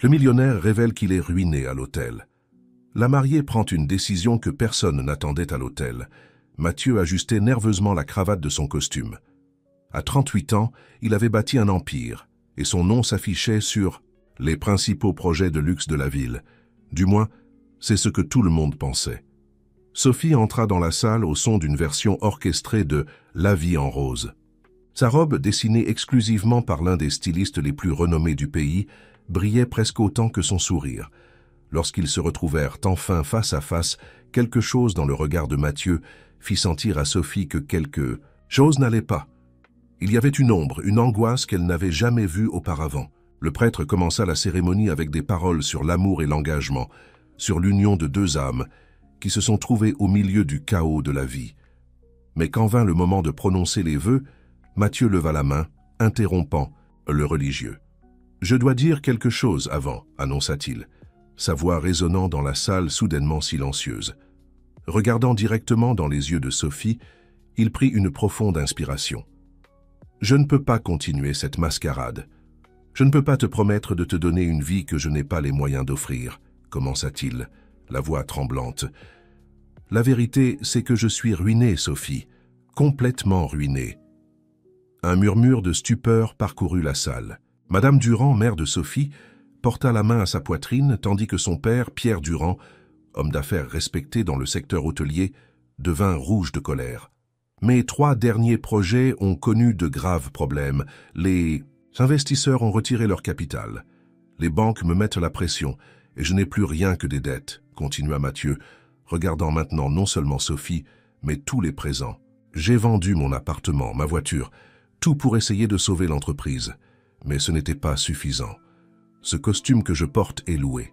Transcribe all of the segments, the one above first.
Le millionnaire révèle qu'il est ruiné à l'hôtel. La mariée prend une décision que personne n'attendait à l'hôtel. Mathieu ajustait nerveusement la cravate de son costume. À 38 ans, il avait bâti un empire, et son nom s'affichait sur les principaux projets de luxe de la ville. Du moins, c'est ce que tout le monde pensait. Sophie entra dans la salle au son d'une version orchestrée de « La vie en rose ». Sa robe, dessinée exclusivement par l'un des stylistes les plus renommés du pays, brillait presque autant que son sourire. Lorsqu'ils se retrouvèrent enfin face à face, quelque chose dans le regard de Mathieu fit sentir à Sophie que quelque chose n'allait pas. Il y avait une ombre, une angoisse qu'elle n'avait jamais vue auparavant. Le prêtre commença la cérémonie avec des paroles sur l'amour et l'engagement, sur l'union de deux âmes qui se sont trouvées au milieu du chaos de la vie. Mais quand vint le moment de prononcer les vœux, Mathieu leva la main, interrompant le religieux. « Je dois dire quelque chose avant », annonça-t-il, sa voix résonnant dans la salle soudainement silencieuse. Regardant directement dans les yeux de Sophie, il prit une profonde inspiration. « Je ne peux pas continuer cette mascarade. Je ne peux pas te promettre de te donner une vie que je n'ai pas les moyens d'offrir, » commença-t-il, la voix tremblante. « La vérité, c'est que je suis ruiné, Sophie, complètement ruiné. » Un murmure de stupeur parcourut la salle. Madame Durand, mère de Sophie, porta la main à sa poitrine, tandis que son père, Pierre Durand, homme d'affaires respecté dans le secteur hôtelier, devint rouge de colère. Mes 3 derniers projets ont connu de graves problèmes. Les investisseurs ont retiré leur capital. Les banques me mettent la pression, et je n'ai plus rien que des dettes, continua Mathieu, regardant maintenant non seulement Sophie, mais tous les présents. J'ai vendu mon appartement, ma voiture, tout pour essayer de sauver l'entreprise. Mais ce n'était pas suffisant. Ce costume que je porte est loué.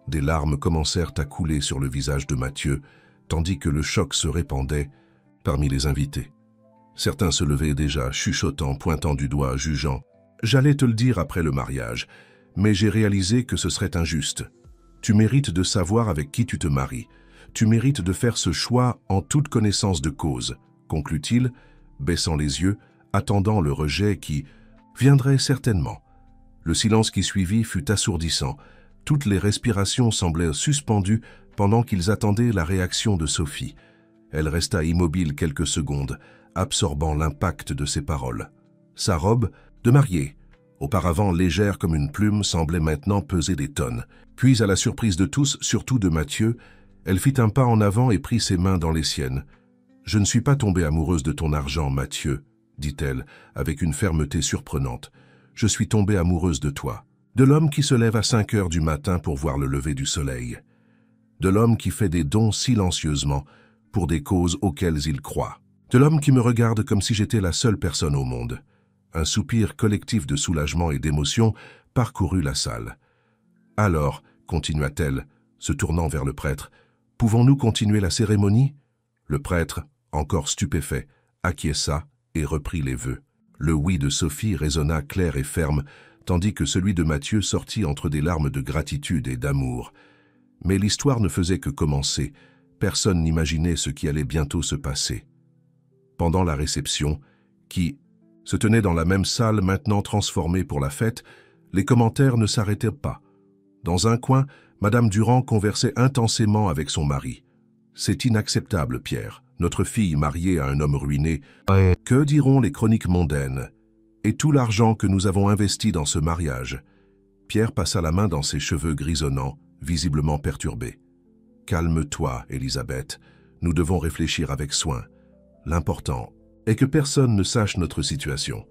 Des larmes commencèrent à couler sur le visage de Mathieu, tandis que le choc se répandait parmi les invités. Certains se levaient déjà, chuchotant, pointant du doigt, jugeant. « J'allais te le dire après le mariage, mais j'ai réalisé que ce serait injuste. Tu mérites de savoir avec qui tu te maries. Tu mérites de faire ce choix en toute connaissance de cause, » conclut-il, baissant les yeux, attendant le rejet qui viendrait certainement. Le silence qui suivit fut assourdissant. Toutes les respirations semblaient suspendues pendant qu'ils attendaient la réaction de Sophie. Elle resta immobile quelques secondes, absorbant l'impact de ses paroles. Sa robe, de mariée, auparavant légère comme une plume, semblait maintenant peser des tonnes. Puis, à la surprise de tous, surtout de Mathieu, elle fit un pas en avant et prit ses mains dans les siennes. « Je ne suis pas tombée amoureuse de ton argent, Mathieu, » dit-elle, avec une fermeté surprenante. « Je suis tombée amoureuse de toi, de l'homme qui se lève à 5 heures du matin pour voir le lever du soleil, de l'homme qui fait des dons silencieusement pour des causes auxquelles il croit, de l'homme qui me regarde comme si j'étais la seule personne au monde. » Un soupir collectif de soulagement et d'émotion parcourut la salle. « Alors, » continua-t-elle, se tournant vers le prêtre, « pouvons-nous continuer la cérémonie ?» Le prêtre, encore stupéfait, acquiesça et reprit les vœux. Le oui de Sophie résonna clair et ferme, tandis que celui de Mathieu sortit entre des larmes de gratitude et d'amour. Mais l'histoire ne faisait que commencer. Personne n'imaginait ce qui allait bientôt se passer. Pendant la réception, qui se tenait dans la même salle maintenant transformée pour la fête, les commentaires ne s'arrêtaient pas. Dans un coin, Madame Durand conversait intensément avec son mari. « C'est inacceptable, Pierre. Notre fille mariée à un homme ruiné. Que diront les chroniques mondaines? Et tout l'argent que nous avons investi dans ce mariage ?» Pierre passa la main dans ses cheveux grisonnants, visiblement perturbés. « Calme-toi, Élisabeth. Nous devons réfléchir avec soin. L'important est que personne ne sache notre situation.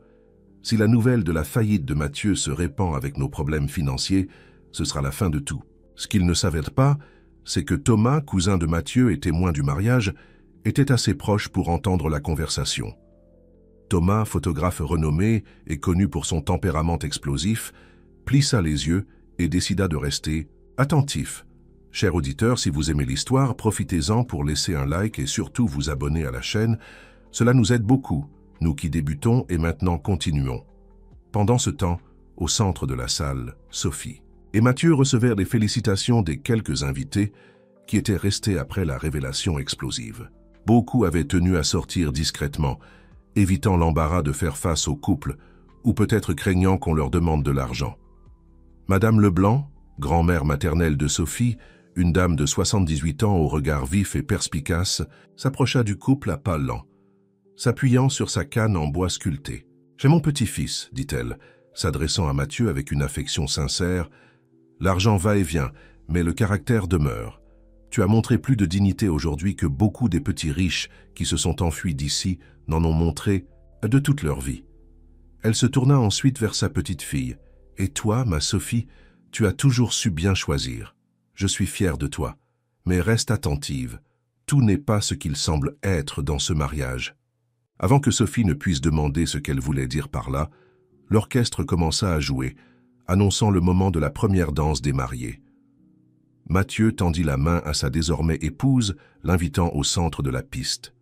Si la nouvelle de la faillite de Mathieu se répand avec nos problèmes financiers, ce sera la fin de tout. Ce qu'il ne savait pas, c'est que Thomas, cousin de Mathieu et témoin du mariage, était assez proche pour entendre la conversation. Thomas, photographe renommé et connu pour son tempérament explosif, plissa les yeux et décida de rester attentif. Chers auditeurs, si vous aimez l'histoire, profitez-en pour laisser un like et surtout vous abonner à la chaîne. Cela nous aide beaucoup, nous qui débutons et maintenant continuons. Pendant ce temps, au centre de la salle, Sophie et Mathieu recevèrent les félicitations des quelques invités qui étaient restés après la révélation explosive. Beaucoup avaient tenu à sortir discrètement, évitant l'embarras de faire face au couple ou peut-être craignant qu'on leur demande de l'argent. Madame Leblanc, grand-mère maternelle de Sophie, une dame de 78 ans au regard vif et perspicace, s'approcha du couple à pas lents, s'appuyant sur sa canne en bois sculpté. « J'ai mon petit-fils, dit-elle, s'adressant à Mathieu avec une affection sincère. L'argent va et vient, mais le caractère demeure. Tu as montré plus de dignité aujourd'hui que beaucoup des petits riches qui se sont enfuis d'ici n'en ont montré de toute leur vie. » Elle se tourna ensuite vers sa petite fille. « Et toi, ma Sophie, tu as toujours su bien choisir. Je suis fier de toi, mais reste attentive. Tout n'est pas ce qu'il semble être dans ce mariage. » Avant que Sophie ne puisse demander ce qu'elle voulait dire par là, l'orchestre commença à jouer, annonçant le moment de la première danse des mariés. Mathieu tendit la main à sa désormais épouse, l'invitant au centre de la piste.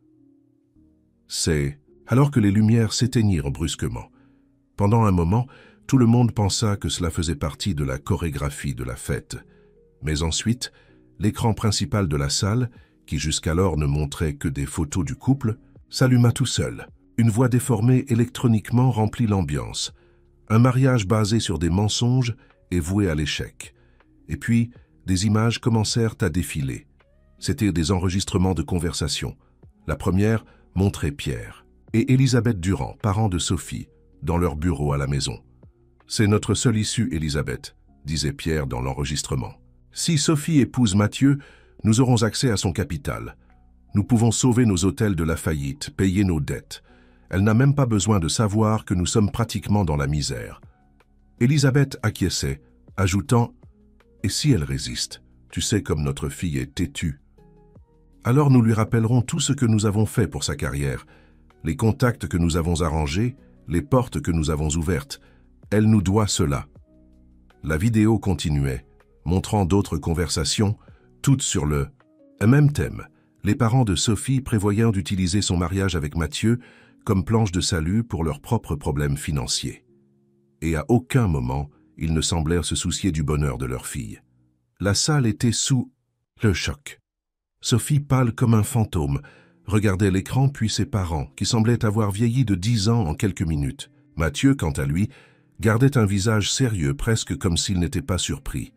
C'est alors que les lumières s'éteignirent brusquement. Pendant un moment, tout le monde pensa que cela faisait partie de la chorégraphie de la fête. Mais ensuite, l'écran principal de la salle, qui jusqu'alors ne montrait que des photos du couple, s'alluma tout seul. Une voix déformée électroniquement remplit l'ambiance. Un mariage basé sur des mensonges et voué à l'échec. Et puis, des images commencèrent à défiler. C'étaient des enregistrements de conversation. La première montrait Pierre et Elisabeth Durand, parents de Sophie, dans leur bureau à la maison. « C'est notre seule issue, Elisabeth, » disait Pierre dans l'enregistrement. « Si Sophie épouse Mathieu, nous aurons accès à son capital. Nous pouvons sauver nos hôtels de la faillite, payer nos dettes. Elle n'a même pas besoin de savoir que nous sommes pratiquement dans la misère. » Elisabeth acquiesçait, ajoutant « Et si elle résiste? Tu sais comme notre fille est têtue. » Alors nous lui rappellerons tout ce que nous avons fait pour sa carrière, les contacts que nous avons arrangés, les portes que nous avons ouvertes. Elle nous doit cela. La vidéo continuait, montrant d'autres conversations, toutes sur le même thème. Les parents de Sophie prévoyant d'utiliser son mariage avec Mathieu comme planche de salut pour leurs propres problèmes financiers. Et à aucun moment, ils ne semblèrent se soucier du bonheur de leur fille. La salle était sous le choc. Sophie, pâle comme un fantôme, regardait l'écran puis ses parents, qui semblaient avoir vieilli de 10 ans en quelques minutes. Mathieu, quant à lui, gardait un visage sérieux, presque comme s'il n'était pas surpris.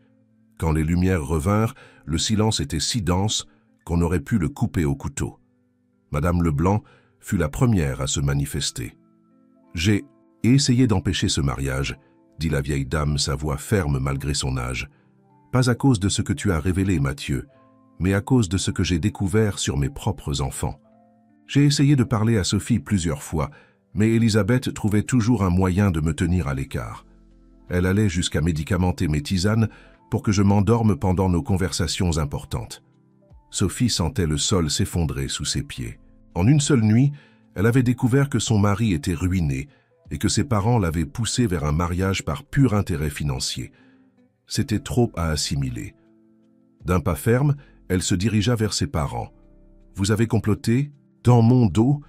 Quand les lumières revinrent, le silence était si dense qu'on aurait pu le couper au couteau. Madame Leblanc fut la première à se manifester. « J'ai essayé d'empêcher ce mariage, » dit la vieille dame, sa voix ferme malgré son âge. « Pas à cause de ce que tu as révélé, Mathieu, mais à cause de ce que j'ai découvert sur mes propres enfants. J'ai essayé de parler à Sophie plusieurs fois, mais Elisabeth trouvait toujours un moyen de me tenir à l'écart. Elle allait jusqu'à médicamenter mes tisanes pour que je m'endorme pendant nos conversations importantes. Sophie sentait le sol s'effondrer sous ses pieds. En une seule nuit, elle avait découvert que son mari était ruiné et que ses parents l'avaient poussé vers un mariage par pur intérêt financier. C'était trop à assimiler. D'un pas ferme, elle se dirigea vers ses parents. « Vous avez comploté? Dans mon dos?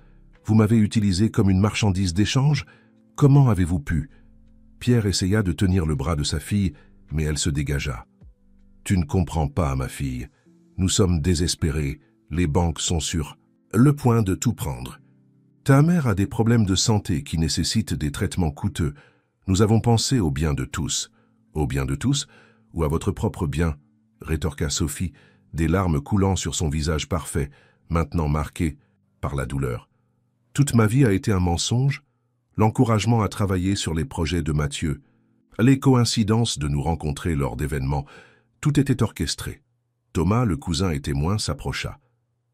Vous m'avez utilisé comme une marchandise d'échange? Comment avez-vous pu ?» Pierre essaya de tenir le bras de sa fille, mais elle se dégagea. « Tu ne comprends pas, ma fille. Nous sommes désespérés. Les banques sont sur le point de tout prendre. Ta mère a des problèmes de santé qui nécessitent des traitements coûteux. Nous avons pensé au bien de tous. » « Au bien de tous ou à votre propre bien ?» rétorqua Sophie, des larmes coulant sur son visage parfait, maintenant marqué par la douleur. « Toute ma vie a été un mensonge, l'encouragement à travailler sur les projets de Mathieu, les coïncidences de nous rencontrer lors d'événements, tout était orchestré. » Thomas, le cousin et témoin, s'approcha.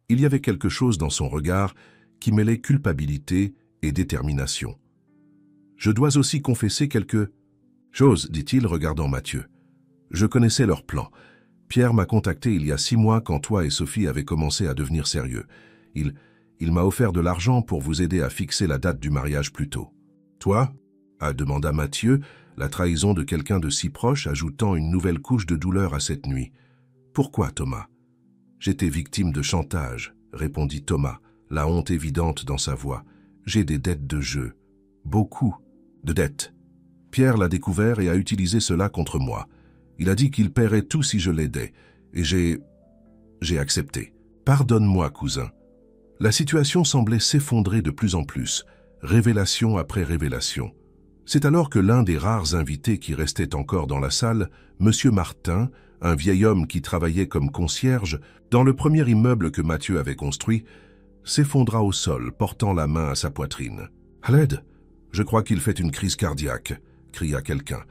Il y avait quelque chose dans son regard qui mêlait culpabilité et détermination. « Je dois aussi confesser quelque chose, dit-il, regardant Mathieu. Je connaissais leur plan. Pierre m'a contacté il y a 6 mois quand toi et Sophie avez commencé à devenir sérieux. Il m'a offert de l'argent pour vous aider à fixer la date du mariage plus tôt. « Toi ?» demanda Mathieu, la trahison de quelqu'un de si proche ajoutant une nouvelle couche de douleur à cette nuit. « Pourquoi, Thomas ?»« J'étais victime de chantage, » répondit Thomas, la honte évidente dans sa voix. « J'ai des dettes de jeu. Beaucoup de dettes. Pierre l'a découvert et a utilisé cela contre moi. Il a dit qu'il paierait tout si je l'aidais, et j'ai accepté. Pardonne-moi, cousin. » La situation semblait s'effondrer de plus en plus, révélation après révélation. C'est alors que l'un des rares invités qui restait encore dans la salle, M. Martin, un vieil homme qui travaillait comme concierge dans le premier immeuble que Mathieu avait construit, s'effondra au sol, portant la main à sa poitrine. « À l'aide! Je crois qu'il fait une crise cardiaque !» cria quelqu'un.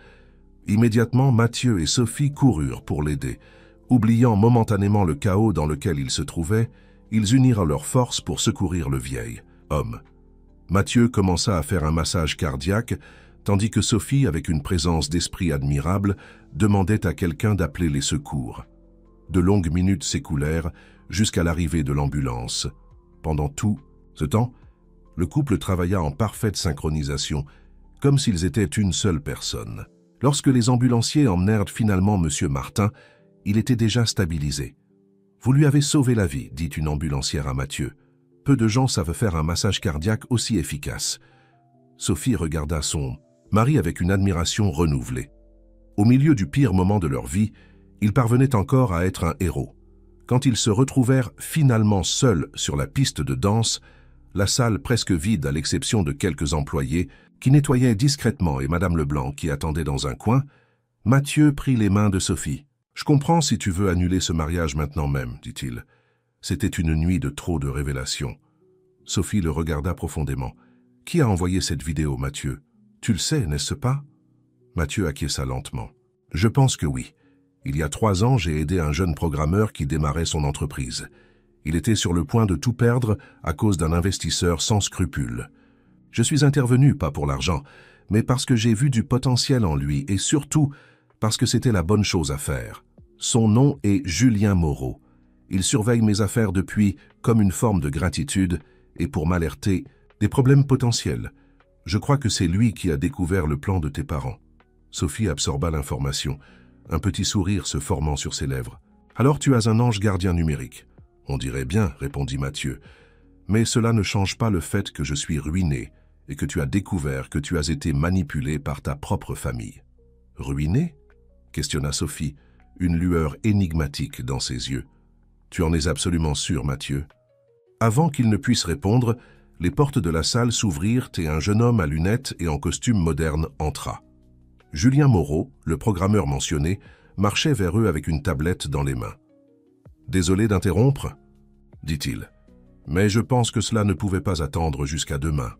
Immédiatement, Mathieu et Sophie coururent pour l'aider. Oubliant momentanément le chaos dans lequel ils se trouvaient, ils unirent leurs forces pour secourir le vieil homme. Mathieu commença à faire un massage cardiaque, tandis que Sophie, avec une présence d'esprit admirable, demandait à quelqu'un d'appeler les secours. De longues minutes s'écoulèrent jusqu'à l'arrivée de l'ambulance. Pendant tout ce temps, le couple travailla en parfaite synchronisation, comme s'ils étaient une seule personne. Lorsque les ambulanciers emmenèrent finalement M. Martin, il était déjà stabilisé. « Vous lui avez sauvé la vie », dit une ambulancière à Mathieu. « Peu de gens savent faire un massage cardiaque aussi efficace. » Sophie regarda son mari avec une admiration renouvelée. Au milieu du pire moment de leur vie, ils parvenaient encore à être un héros. Quand ils se retrouvèrent finalement seuls sur la piste de danse, la salle presque vide à l'exception de quelques employés qui nettoyaient discrètement et Madame Leblanc qui attendait dans un coin, Mathieu prit les mains de Sophie. « Je comprends si tu veux annuler ce mariage maintenant même, dit-il. C'était une nuit de trop de révélations. » Sophie le regarda profondément. « Qui a envoyé cette vidéo, Mathieu? Tu le sais, n'est-ce pas ?» Mathieu acquiesça lentement. « Je pense que oui. Il y a 3 ans, j'ai aidé un jeune programmeur qui démarrait son entreprise. Il était sur le point de tout perdre à cause d'un investisseur sans scrupules. Je suis intervenu, pas pour l'argent, mais parce que j'ai vu du potentiel en lui et surtout parce que c'était la bonne chose à faire. Son nom est Julien Moreau. Il surveille mes affaires depuis comme une forme de gratitude et pour m'alerter des problèmes potentiels. Je crois que c'est lui qui a découvert le plan de tes parents. » Sophie absorba l'information, un petit sourire se formant sur ses lèvres. « Alors tu as un ange gardien numérique. » « On dirait bien, » répondit Mathieu. « Mais cela ne change pas le fait que je suis ruiné et que tu as découvert que tu as été manipulé par ta propre famille. »« Ruiné ?» questionna Sophie, une lueur énigmatique dans ses yeux. « Tu en es absolument sûr, Mathieu ?» Avant qu'il ne puisse répondre, les portes de la salle s'ouvrirent et un jeune homme à lunettes et en costume moderne entra. Julien Moreau, le programmeur mentionné, marchait vers eux avec une tablette dans les mains. « Désolé d'interrompre, » dit-il, « mais je pense que cela ne pouvait pas attendre jusqu'à demain. »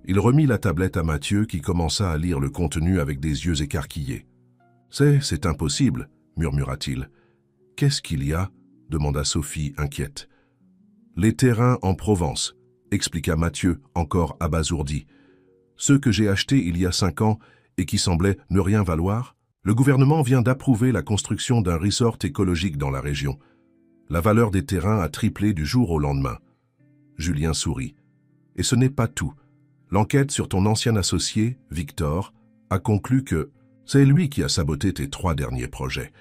Il remit la tablette à Mathieu qui commença à lire le contenu avec des yeux écarquillés. « C'est impossible, » murmura-t-il. « Qu'est-ce qu'il y a ?» demanda Sophie, inquiète. « Les terrains en Provence, » expliqua Mathieu, encore abasourdi. « Ceux que j'ai achetés il y a 5 ans et qui semblaient ne rien valoir. Le gouvernement vient d'approuver la construction d'un resort écologique dans la région. La valeur des terrains a triplé du jour au lendemain. » Julien sourit. « Et ce n'est pas tout. L'enquête sur ton ancien associé, Victor, a conclu que c'est lui qui a saboté tes 3 derniers projets.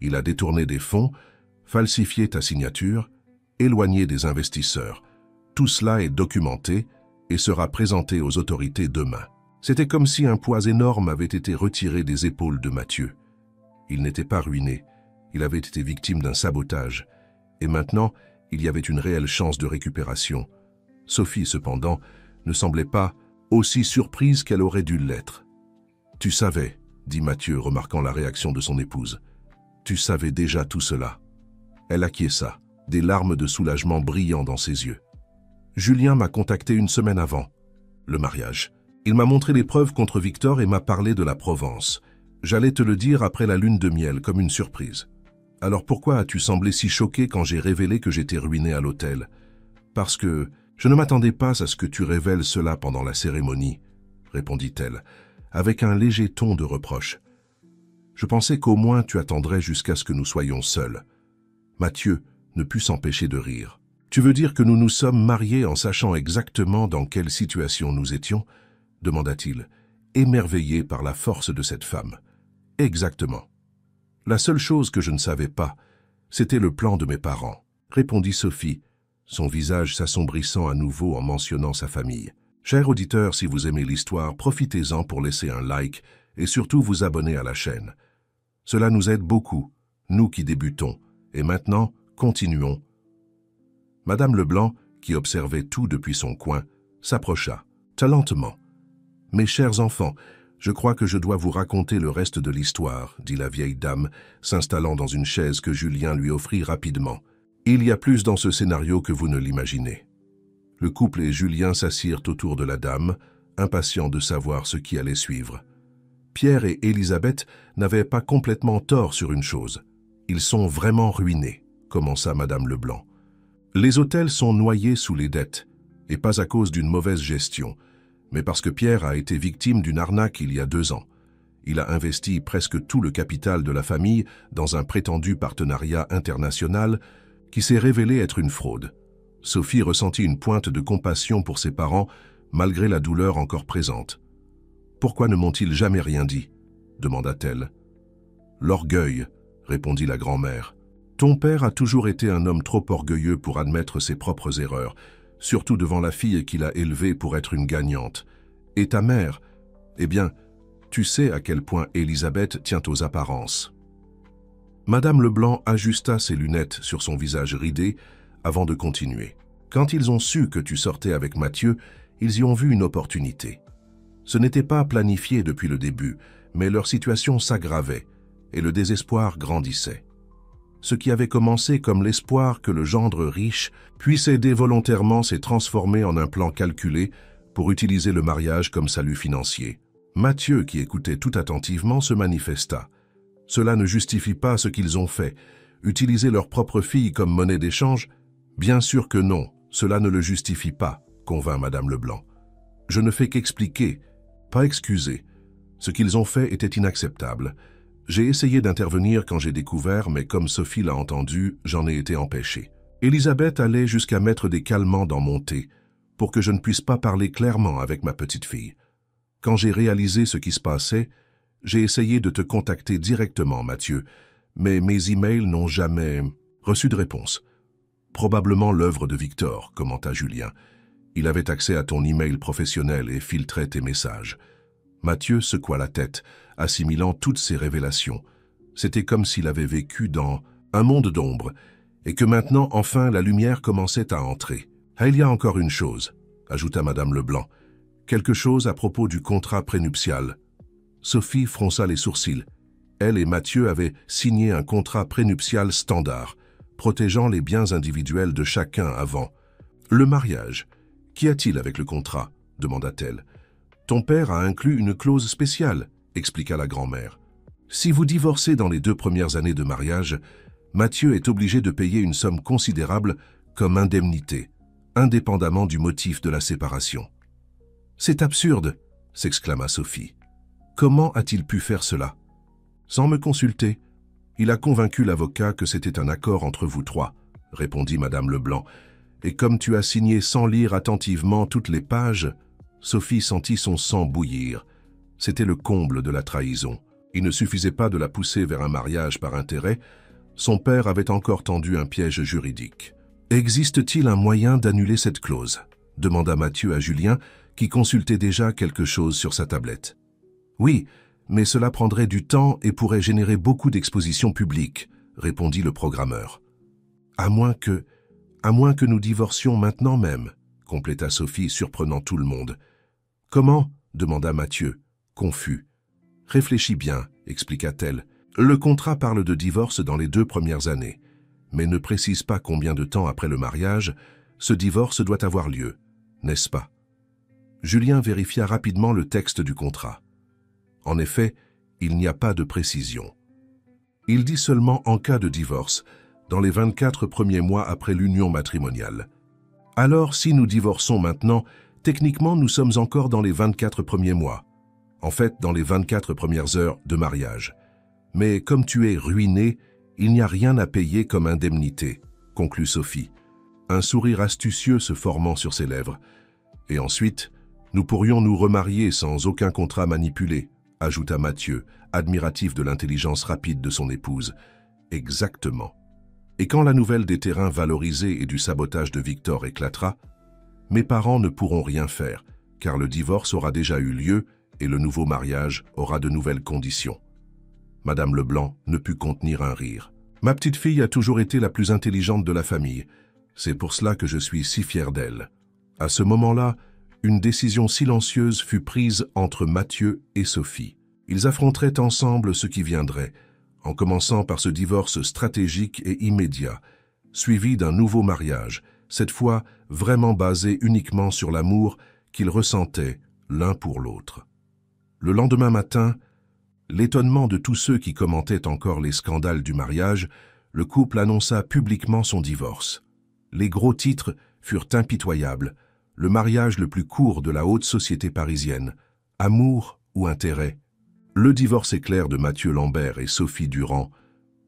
Il a détourné des fonds, falsifié ta signature, éloigné des investisseurs. Tout cela est documenté et sera présenté aux autorités demain. » C'était comme si un poids énorme avait été retiré des épaules de Mathieu. Il n'était pas ruiné, il avait été victime d'un sabotage, et maintenant il y avait une réelle chance de récupération. Sophie, cependant, ne semblait pas aussi surprise qu'elle aurait dû l'être. « Tu savais, » dit Mathieu, remarquant la réaction de son épouse. « Tu savais déjà tout cela. » Elle acquiesça, des larmes de soulagement brillant dans ses yeux. « Julien m'a contacté 1 semaine avant le mariage. Il m'a montré les preuves contre Victor et m'a parlé de la Provence. J'allais te le dire après la lune de miel, comme une surprise. Alors pourquoi as-tu semblé si choqué quand j'ai révélé que j'étais ruiné à l'hôtel? Parce que je ne m'attendais pas à ce que tu révèles cela pendant la cérémonie, répondit-elle, avec un léger ton de reproche. Je pensais qu'au moins tu attendrais jusqu'à ce que nous soyons seuls. Mathieu ne put s'empêcher de rire. Tu veux dire que nous nous sommes mariés en sachant exactement dans quelle situation nous étions? Demanda-t-il, émerveillé par la force de cette femme. Exactement. La seule chose que je ne savais pas, c'était le plan de mes parents, répondit Sophie, son visage s'assombrissant à nouveau en mentionnant sa famille. Chers auditeurs, si vous aimez l'histoire, profitez-en pour laisser un like et surtout vous abonner à la chaîne. Cela nous aide beaucoup, nous qui débutons, et maintenant, continuons. Madame Leblanc, qui observait tout depuis son coin, s'approcha, lentement. « Mes chers enfants, Je crois que je dois vous raconter le reste de l'histoire, dit la vieille dame, s'installant dans une chaise que Julien lui offrit rapidement. Il y a plus dans ce scénario que vous ne l'imaginez. Le couple et Julien s'assirent autour de la dame, impatients de savoir ce qui allait suivre. Pierre et Élisabeth n'avaient pas complètement tort sur une chose. Ils sont vraiment ruinés, commença Madame Leblanc. Les hôtels sont noyés sous les dettes, et pas à cause d'une mauvaise gestion, mais parce que Pierre a été victime d'une arnaque il y a 2 ans. Il a investi presque tout le capital de la famille dans un prétendu partenariat international qui s'est révélé être une fraude. Sophie ressentit une pointe de compassion pour ses parents, malgré la douleur encore présente. « Pourquoi ne m'ont-ils jamais rien dit ?» demanda-t-elle. « L'orgueil », répondit la grand-mère. « Ton père a toujours été un homme trop orgueilleux pour admettre ses propres erreurs, surtout devant la fille qu'il a élevée pour être une gagnante. Et ta mère, eh bien, tu sais à quel point Élisabeth tient aux apparences. » Madame Leblanc ajusta ses lunettes sur son visage ridé avant de continuer. « Quand ils ont su que tu sortais avec Mathieu, ils y ont vu une opportunité. Ce n'était pas planifié depuis le début, mais leur situation s'aggravait et le désespoir grandissait. Ce qui avait commencé comme l'espoir que le gendre riche puisse aider volontairement s'est transformé en un plan calculé pour utiliser le mariage comme salut financier. Mathieu, qui écoutait tout attentivement, se manifesta. Cela ne justifie pas ce qu'ils ont fait. Utiliser leur propre fille comme monnaie d'échange? Bien sûr que non, cela ne le justifie pas, convint Madame Leblanc. Je ne fais qu'expliquer, pas excuser. Ce qu'ils ont fait était inacceptable. J'ai essayé d'intervenir quand j'ai découvert, mais comme Sophie l'a entendu, j'en ai été empêché. Élisabeth allait jusqu'à mettre des calmants dans mon thé, pour que je ne puisse pas parler clairement avec ma petite fille. Quand j'ai réalisé ce qui se passait, j'ai essayé de te contacter directement, Mathieu, mais mes emails n'ont jamais reçu de réponse. Probablement l'œuvre de Victor, commenta Julien. Il avait accès à ton email professionnel et filtrait tes messages. Mathieu secoua la tête, assimilant toutes ces révélations. C'était comme s'il avait vécu dans un monde d'ombre, et que maintenant, enfin, la lumière commençait à entrer. « Il y a encore une chose, » ajouta Madame Leblanc. « Quelque chose à propos du contrat prénuptial. » Sophie fronça les sourcils. Elle et Mathieu avaient signé un contrat prénuptial standard, protégeant les biens individuels de chacun avant. « Le mariage. Qu'y a-t-il avec le contrat ?» demanda-t-elle. « Ton père a inclus une clause spéciale, » expliqua la grand-mère. « Si vous divorcez dans les 2 premières années de mariage, Mathieu est obligé de payer une somme considérable comme indemnité, indépendamment du motif de la séparation. »« C'est absurde !» s'exclama Sophie. « Comment a-t-il pu faire cela ?»« Sans me consulter. Il a convaincu l'avocat que c'était un accord entre vous 3, » répondit Madame Leblanc. « Et comme tu as signé sans lire attentivement toutes les pages, Sophie sentit son sang bouillir. C'était le comble de la trahison. Il ne suffisait pas de la pousser vers un mariage par intérêt, son père avait encore tendu un piège juridique. « Existe-t-il un moyen d'annuler cette clause ?» demanda Mathieu à Julien, qui consultait déjà quelque chose sur sa tablette. « Oui, mais cela prendrait du temps et pourrait générer beaucoup d'expositions publiques, » répondit le programmeur. « À moins que nous divorcions maintenant même, » compléta Sophie, surprenant tout le monde. « Comment ?» demanda Mathieu, confus. « Réfléchis bien, » expliqua-t-elle. « Le contrat parle de divorce dans les 2 premières années, mais ne précise pas combien de temps après le mariage ce divorce doit avoir lieu, n'est-ce pas ?» Julien vérifia rapidement le texte du contrat. En effet, il n'y a pas de précision. Il dit seulement en cas de divorce, dans les 24 premiers mois après l'union matrimoniale. Alors, si nous divorçons maintenant, techniquement nous sommes encore dans les 24 premiers mois. En fait, dans les 24 premières heures de mariage. Mais comme tu es ruiné, il n'y a rien à payer comme indemnité, conclut Sophie, un sourire astucieux se formant sur ses lèvres. Et ensuite, nous pourrions nous remarier sans aucun contrat manipulé, ajouta Mathieu, admiratif de l'intelligence rapide de son épouse. Exactement. Et quand la nouvelle des terrains valorisés et du sabotage de Victor éclatera, mes parents ne pourront rien faire, car le divorce aura déjà eu lieu et le nouveau mariage aura de nouvelles conditions. Madame Leblanc ne put contenir un rire. Ma petite fille a toujours été la plus intelligente de la famille. C'est pour cela que je suis si fier d'elle. À ce moment-là, une décision silencieuse fut prise entre Mathieu et Sophie. Ils affronteraient ensemble ce qui viendrait, en commençant par ce divorce stratégique et immédiat, suivi d'un nouveau mariage, cette fois vraiment basé uniquement sur l'amour qu'ils ressentaient l'un pour l'autre. Le lendemain matin, l'étonnement de tous ceux qui commentaient encore les scandales du mariage, le couple annonça publiquement son divorce. Les gros titres furent impitoyables, le mariage le plus court de la haute société parisienne, amour ou intérêt. Le divorce éclair de Mathieu Lambert et Sophie Durand,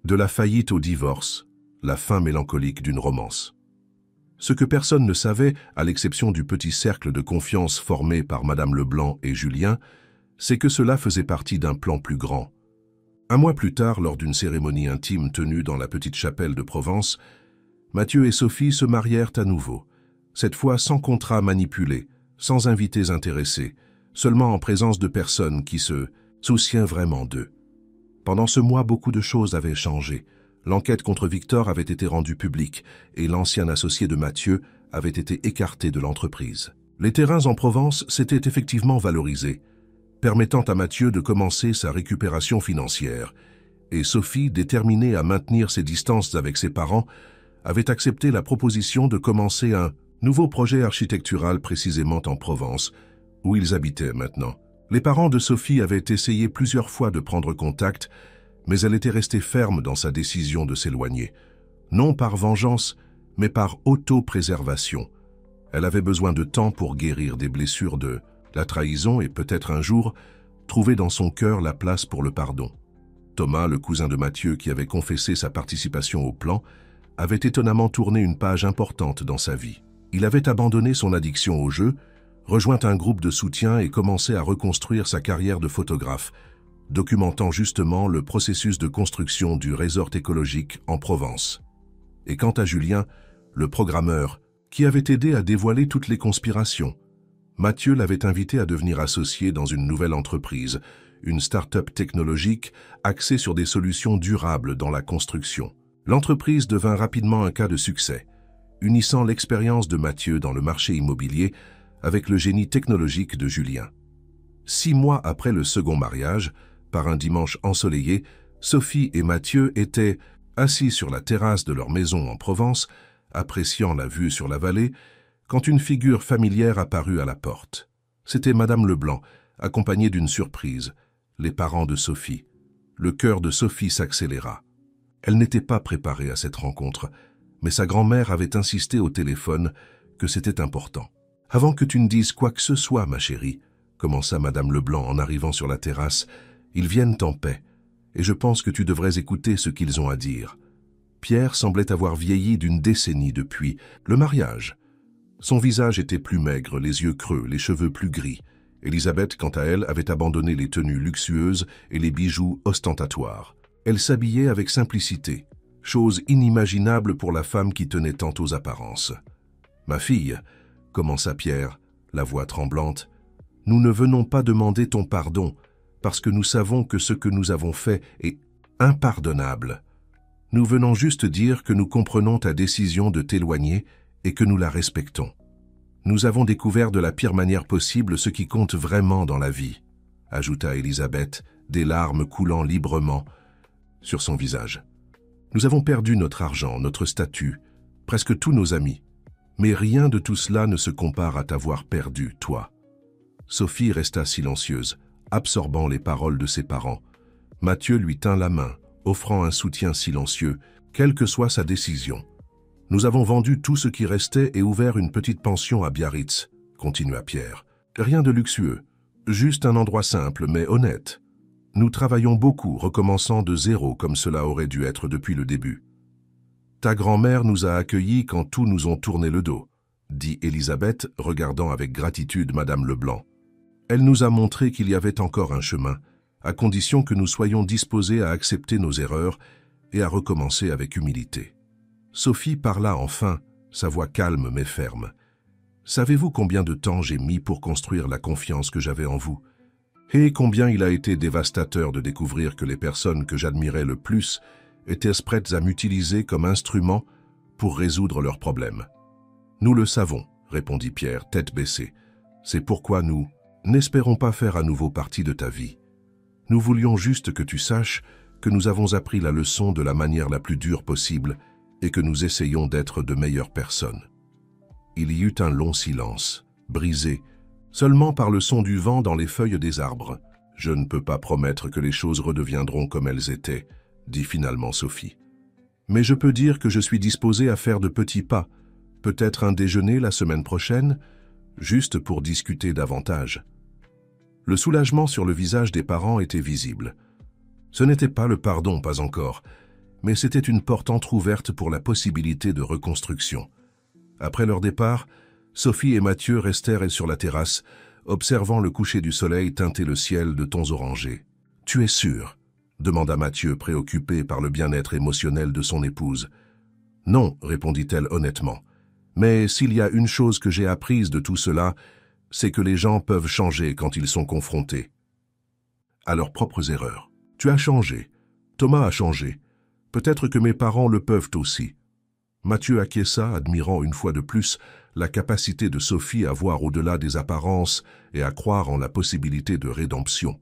de la faillite au divorce, la fin mélancolique d'une romance. Ce que personne ne savait, à l'exception du petit cercle de confiance formé par Madame Leblanc et Julien, c'est que cela faisait partie d'un plan plus grand. Un mois plus tard, lors d'une cérémonie intime tenue dans la petite chapelle de Provence, Mathieu et Sophie se marièrent à nouveau, cette fois sans contrat manipulé, sans invités intéressés, seulement en présence de personnes qui se souciaient vraiment d'eux. Pendant ce mois, beaucoup de choses avaient changé. L'enquête contre Victor avait été rendue publique et l'ancien associé de Mathieu avait été écarté de l'entreprise. Les terrains en Provence s'étaient effectivement valorisés, permettant à Mathieu de commencer sa récupération financière, et Sophie, déterminée à maintenir ses distances avec ses parents, avait accepté la proposition de commencer un nouveau projet architectural précisément en Provence, où ils habitaient maintenant. Les parents de Sophie avaient essayé plusieurs fois de prendre contact, mais elle était restée ferme dans sa décision de s'éloigner, non par vengeance, mais par autopréservation. Elle avait besoin de temps pour guérir des blessures de la trahison et peut-être un jour trouver dans son cœur la place pour le pardon. Thomas, le cousin de Mathieu qui avait confessé sa participation au plan, avait étonnamment tourné une page importante dans sa vie. Il avait abandonné son addiction au jeu, rejoint un groupe de soutien et commencé à reconstruire sa carrière de photographe, documentant justement le processus de construction du resort écologique en Provence. Et quant à Julien, le programmeur, qui avait aidé à dévoiler toutes les conspirations, Mathieu l'avait invité à devenir associé dans une nouvelle entreprise, une start-up technologique axée sur des solutions durables dans la construction. L'entreprise devint rapidement un cas de succès, unissant l'expérience de Mathieu dans le marché immobilier avec le génie technologique de Julien. 6 mois après le second mariage, par un dimanche ensoleillé, Sophie et Mathieu étaient assis sur la terrasse de leur maison en Provence, appréciant la vue sur la vallée, quand une figure familière apparut à la porte. C'était Madame Leblanc, accompagnée d'une surprise, les parents de Sophie. Le cœur de Sophie s'accéléra. Elle n'était pas préparée à cette rencontre, mais sa grand-mère avait insisté au téléphone que c'était important. « Avant que tu ne dises quoi que ce soit, ma chérie, » commença Madame Leblanc en arrivant sur la terrasse, « ils viennent en paix, et je pense que tu devrais écouter ce qu'ils ont à dire. » Pierre semblait avoir vieilli d'une décennie depuis le mariage. Son visage était plus maigre, les yeux creux, les cheveux plus gris. Elisabeth, quant à elle, avait abandonné les tenues luxueuses et les bijoux ostentatoires. Elle s'habillait avec simplicité, chose inimaginable pour la femme qui tenait tant aux apparences. « Ma fille, » commença Pierre, la voix tremblante, « nous ne venons pas demander ton pardon, parce que nous savons que ce que nous avons fait est impardonnable. Nous venons juste dire que nous comprenons ta décision de t'éloigner et que nous la respectons. Nous avons découvert de la pire manière possible ce qui compte vraiment dans la vie, » ajouta Elisabeth, des larmes coulant librement sur son visage. « Nous avons perdu notre argent, notre statut, presque tous nos amis. Mais rien de tout cela ne se compare à t'avoir perdu, toi. » Sophie resta silencieuse, absorbant les paroles de ses parents. Mathieu lui tint la main, offrant un soutien silencieux, quelle que soit sa décision. « Nous avons vendu tout ce qui restait et ouvert une petite pension à Biarritz, » continua Pierre. « Rien de luxueux, juste un endroit simple mais honnête. Nous travaillons beaucoup, recommençant de zéro comme cela aurait dû être depuis le début. Ta grand-mère nous a accueillis quand tous nous ont tourné le dos, » dit Elisabeth, regardant avec gratitude Madame Leblanc. « Elle nous a montré qu'il y avait encore un chemin, à condition que nous soyons disposés à accepter nos erreurs et à recommencer avec humilité. » Sophie parla enfin, sa voix calme mais ferme. « Savez-vous combien de temps j'ai mis pour construire la confiance que j'avais en vous? Et combien il a été dévastateur de découvrir que les personnes que j'admirais le plus étaient prêtes à m'utiliser comme instrument pour résoudre leurs problèmes. »« Nous le savons, » répondit Pierre, tête baissée. C'est pourquoi nous n'espérons pas faire à nouveau partie de ta vie. Nous voulions juste que tu saches que nous avons appris la leçon de la manière la plus dure possible et que nous essayons d'être de meilleures personnes. » Il y eut un long silence, brisé, seulement par le son du vent dans les feuilles des arbres. « Je ne peux pas promettre que les choses redeviendront comme elles étaient, » dit finalement Sophie. « Mais je peux dire que je suis disposée à faire de petits pas, peut-être un déjeuner la semaine prochaine, juste pour discuter davantage. » Le soulagement sur le visage des parents était visible. Ce n'était pas le pardon, pas encore, mais c'était une porte entr'ouverte pour la possibilité de reconstruction. Après leur départ, Sophie et Mathieu restèrent sur la terrasse, observant le coucher du soleil teinter le ciel de tons orangés. « Tu es sûr ?» demanda Mathieu, préoccupé par le bien-être émotionnel de son épouse. « Non, répondit-elle honnêtement. Mais s'il y a une chose que j'ai apprise de tout cela, c'est que les gens peuvent changer quand ils sont confrontés à leurs propres erreurs. Tu as changé. Thomas a changé. Peut-être que mes parents le peuvent aussi. » Mathieu acquiesça, admirant une fois de plus la capacité de Sophie à voir au-delà des apparences et à croire en la possibilité de rédemption.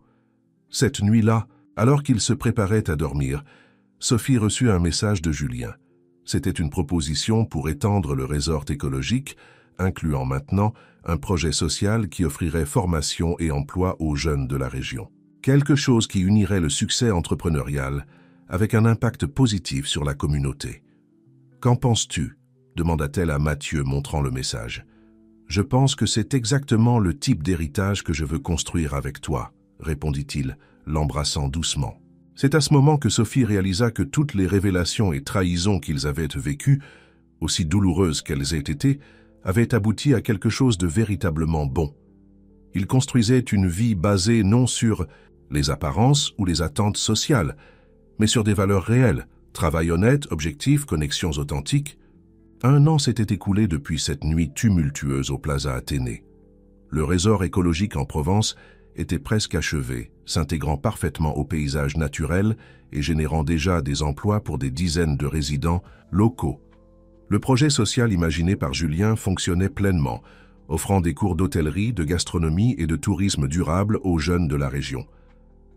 Cette nuit-là, alors qu'il se préparait à dormir, Sophie reçut un message de Julien. C'était une proposition pour étendre le resort écologique, incluant maintenant un projet social qui offrirait formation et emploi aux jeunes de la région. Quelque chose qui unirait le succès entrepreneurial avec un impact positif sur la communauté. « Qu'en penses-tu » demanda-t-elle à Mathieu, montrant le message. « Je pense que c'est exactement le type d'héritage que je veux construire avec toi, » répondit-il, l'embrassant doucement. C'est à ce moment que Sophie réalisa que toutes les révélations et trahisons qu'ils avaient vécues, aussi douloureuses qu'elles aient été, avaient abouti à quelque chose de véritablement bon. Ils construisaient une vie basée non sur les apparences ou les attentes sociales, mais sur des valeurs réelles, travail honnête, objectif, connexions authentiques. 1 an s'était écoulé depuis cette nuit tumultueuse au Plaza Athénée. Le resort écologique en Provence était presque achevé, s'intégrant parfaitement au paysage naturel et générant déjà des emplois pour des dizaines de résidents locaux. Le projet social imaginé par Julien fonctionnait pleinement, offrant des cours d'hôtellerie, de gastronomie et de tourisme durable aux jeunes de la région.